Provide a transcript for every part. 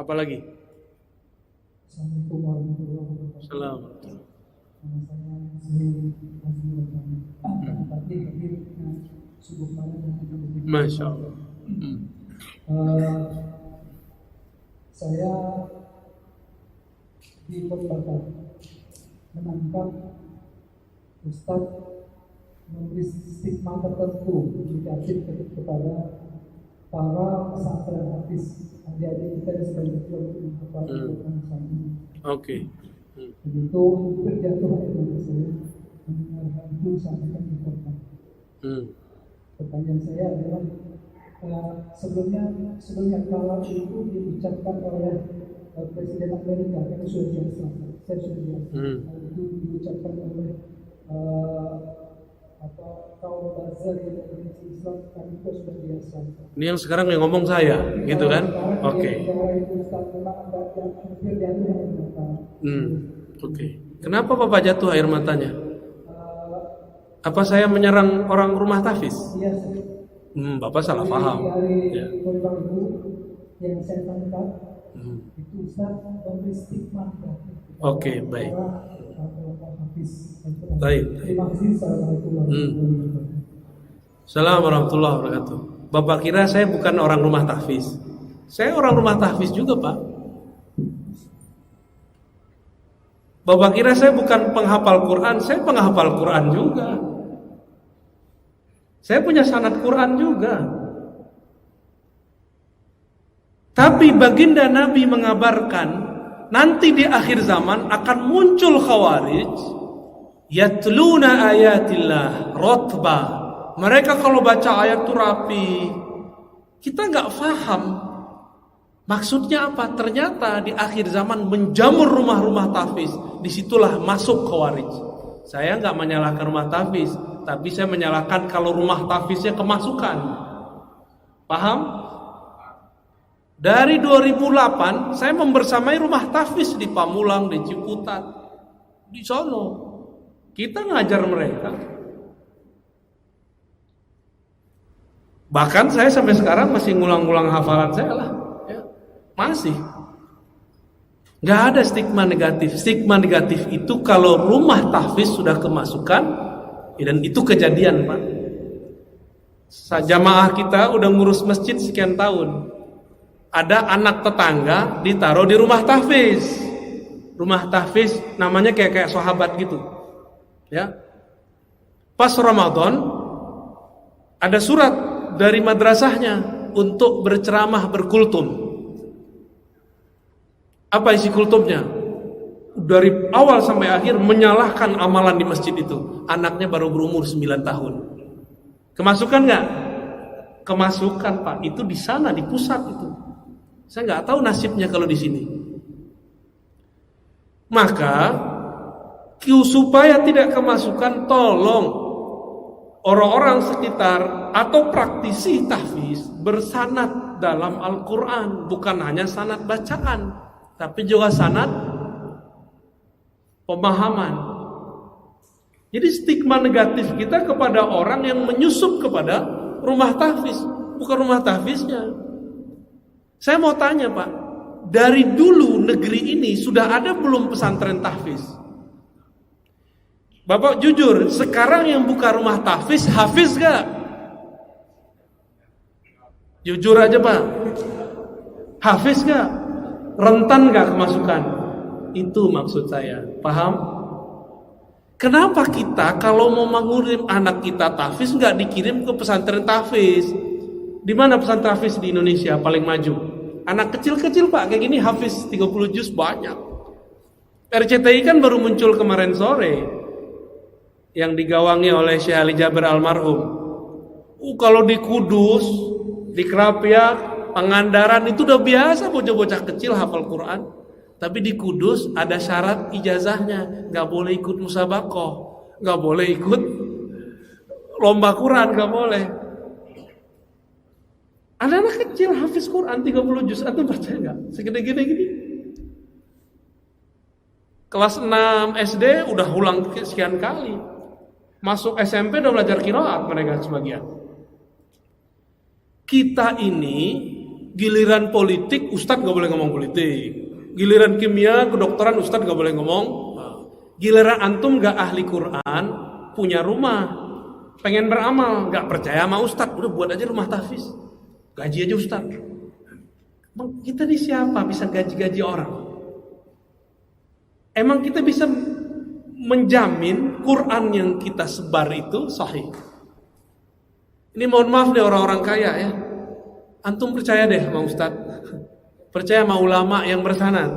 Apalagi? Assalamualaikum warahmatullahi wabarakatuh. Assalamualaikum. Nama saya Sri Azmi Rahman. Tapi subuh malam dan Masya Allah. Saya di Kota menangkap Ustadz memberi stigma tertentu negatif kepada para pesantren hadis adik-adik kita yang sedang berjuang untuk menghafal Al-Quran ini. Oke. Begitu terjatuh air mata saya mendengar itu sampaikan di kota. Pertanyaan saya adalah sebelumnya kalau itu diucapkan oleh Presiden Amerika kan sudah biasa, saya sudah biasa. Kalau itu diucapkan oleh kaum bazar yang beragama Islam kan itu sudah biasa. Ini yang sekarang yang ngomong saya, gitu kan? Oke. Oke. Kenapa Bapak jatuh air matanya? Apa saya menyerang orang rumah tahfiz? Iya. Bapak salah paham. Ya. Yang saya tangkap itu Ustaz memberi stigma. Oke, baik. Baik. Terima kasih. Assalamualaikum warahmatullahi wabarakatuh. Bapak kira saya bukan orang rumah tahfiz? Saya orang rumah tahfiz juga, Pak. Bapak kira saya bukan penghafal Quran? Saya penghafal Quran juga. Saya punya sanad Quran juga. Tapi baginda Nabi mengabarkan nanti di akhir zaman akan muncul khawarij yatluna ayatillah rotba. Mereka kalau baca ayat itu rapi. Kita nggak paham maksudnya apa. Ternyata di akhir zaman menjamur rumah-rumah tahfiz. Disitulah masuk khawarij. Saya nggak menyalahkan rumah tahfiz, tapi saya menyalahkan kalau rumah tahfiznya kemasukan. Paham? Dari 2008 saya membersamai rumah tahfiz di Pamulang, di Ciputat, di sono. Kita ngajar mereka. Bahkan saya sampai sekarang masih ngulang-ngulang hafalan saya lah. Ya, masih. Gak ada stigma negatif. Stigma negatif itu kalau rumah tahfiz sudah kemasukan, dan itu kejadian, Pak. Jamaah kita udah ngurus masjid sekian tahun. Ada anak tetangga ditaruh di rumah tahfiz. Rumah tahfiz namanya kayak sahabat gitu. Ya. Pas Ramadan ada surat dari madrasahnya untuk berceramah berkultum. Apa isi kultumnya? Dari awal sampai akhir menyalahkan amalan di masjid itu. Anaknya baru berumur 9 tahun. Kemasukan nggak? Kemasukan, Pak. Itu di sana, di pusat itu. Saya nggak tahu nasibnya kalau di sini. Maka supaya tidak kemasukan, tolong orang-orang sekitar atau praktisi tahfiz bersanad dalam Al-Quran, bukan hanya sanad bacaan, tapi juga sanad pemahaman. Jadi stigma negatif kita kepada orang yang menyusup kepada rumah tahfiz, bukan rumah tahfiznya. Saya mau tanya, Pak, dari dulu negeri ini sudah ada belum pesantren tahfiz? Bapak jujur, sekarang yang buka rumah tahfiz, hafiz gak? Jujur aja, Pak. Hafiz gak? Rentan gak kemasukan? Itu maksud saya, paham? Kenapa kita kalau mau mengirim anak kita tahfiz gak dikirim ke pesantren tahfiz? Di mana pesantren tahfiz di Indonesia paling maju? Anak kecil-kecil, Pak, kayak gini hafiz 30 juz banyak. RCTI kan baru muncul kemarin sore, yang digawangi oleh Syekh Ali Jaber almarhum. Kalau di Kudus, di Krapia, Pangandaran itu udah biasa bocah-bocah kecil hafal Quran. Tapi di Kudus ada syarat ijazahnya, nggak boleh ikut musabaqah, nggak boleh ikut lomba Quran, nggak boleh. Ada anak kecil hafiz Quran 30 juz, atau percaya nggak? Segede-gede gini. Kelas 6 SD udah ulang sekian kali. Masuk SMP udah belajar qiraat mereka sebagian. Kita ini Giliran politik, ustadz gak boleh ngomong politik. Giliran kimia, kedokteran, ustadz gak boleh ngomong. Giliran antum gak ahli Quran, punya rumah, pengen beramal, gak percaya sama ustadz, udah buat aja rumah tahfiz, gaji aja ustadz. Emang kita ini siapa bisa gaji-gaji orang? Emang kita bisa menjamin Quran yang kita sebar itu sahih? Ini mohon maaf deh orang-orang kaya ya. Antum percaya deh sama ustadz, percaya sama ulama yang bersanad.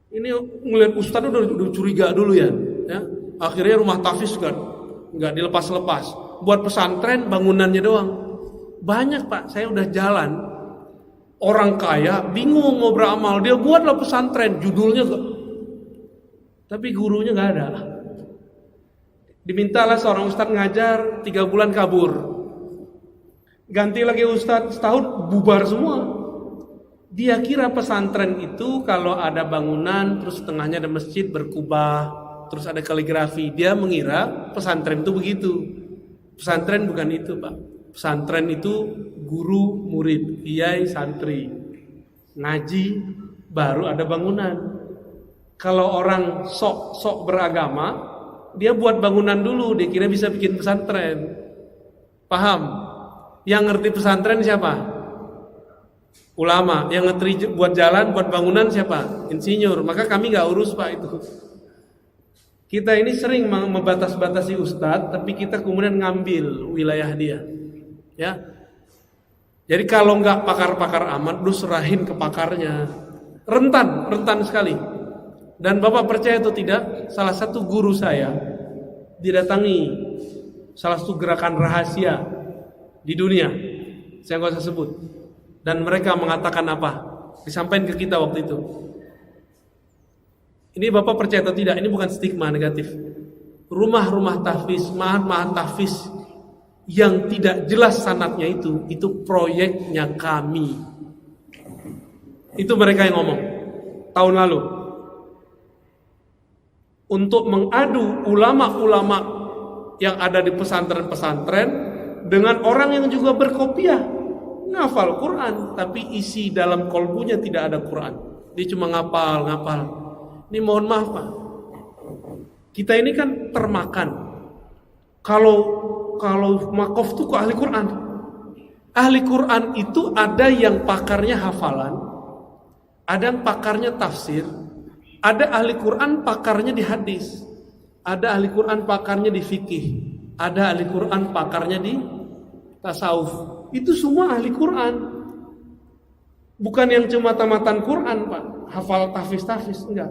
Ini ngeliat ustadz udah curiga dulu ya. Akhirnya rumah tahfiz nggak dilepas-lepas. Buat pesantren bangunannya doang. Banyak pak, saya udah jalan. Orang kaya bingung mau beramal, dia buatlah pesantren, judulnya tapi gurunya nggak ada. Dimintalah seorang ustadz ngajar 3 bulan kabur. Ganti lagi ustadz, setahun bubar semua. Dia kira pesantren itu kalau ada bangunan, terus tengahnya ada masjid berkubah, terus ada kaligrafi. Dia mengira pesantren itu begitu. Pesantren bukan itu pak. Pesantren itu guru, murid, kiai, santri, ngaji, baru ada bangunan. Kalau orang sok beragama, dia buat bangunan dulu, dia kira bisa bikin pesantren. Paham? Yang ngerti pesantren siapa? Ulama. Yang ngerti buat jalan, buat bangunan siapa? Insinyur. Maka kami gak urus pak itu. Kita ini sering membatas-batasi ustadz, tapi kita kemudian ngambil wilayah dia. Ya. Jadi kalau nggak pakar-pakar amat, lu serahin ke pakarnya. Rentan sekali. Dan Bapak percaya atau tidak, salah satu guru saya didatangi salah satu gerakan rahasia di dunia. Saya nggak usah sebut. Dan mereka mengatakan apa? Disampaikan ke kita waktu itu. Ini Bapak percaya atau tidak, ini bukan stigma negatif. Rumah-rumah tahfiz, mahat tahfiz yang tidak jelas sanadnya itu proyeknya kami. Itu mereka yang ngomong tahun lalu. Untuk mengadu ulama-ulama yang ada di pesantren-pesantren dengan orang yang juga berkopiah, ngafal Quran, tapi isi dalam kolbunya tidak ada Quran. Dia cuma ngapal. Ini mohon maaf Pak, kita ini kan termakan. Kalau makof itu kok ahli Quran. Ahli Quran itu ada yang pakarnya hafalan, ada yang pakarnya tafsir, ada ahli Quran pakarnya di hadis, ada ahli Quran pakarnya di fikih, ada ahli Quran pakarnya di tasawuf. Itu semua ahli Quran. Bukan yang cuma tamatan Quran Pak, hafal tahfiz enggak.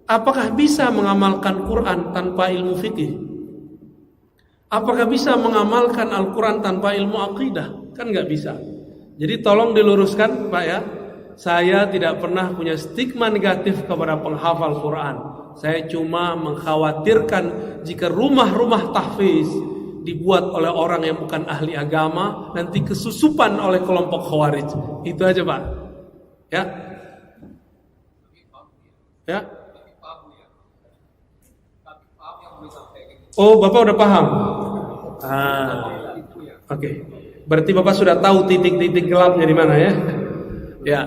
Apakah bisa mengamalkan Quran tanpa ilmu fikih? Apakah bisa mengamalkan Al-Quran tanpa ilmu akidah? Kan nggak bisa. Jadi tolong diluruskan Pak ya. Saya tidak pernah punya stigma negatif kepada penghafal Quran. Saya cuma mengkhawatirkan jika rumah-rumah tahfiz dibuat oleh orang yang bukan ahli agama, nanti kesusupan oleh kelompok khawarij. Itu aja Pak. Ya. Ya. Oh, Bapak udah paham? Oke. Berarti Bapak sudah tahu titik-titik gelapnya di mana ya? Ya.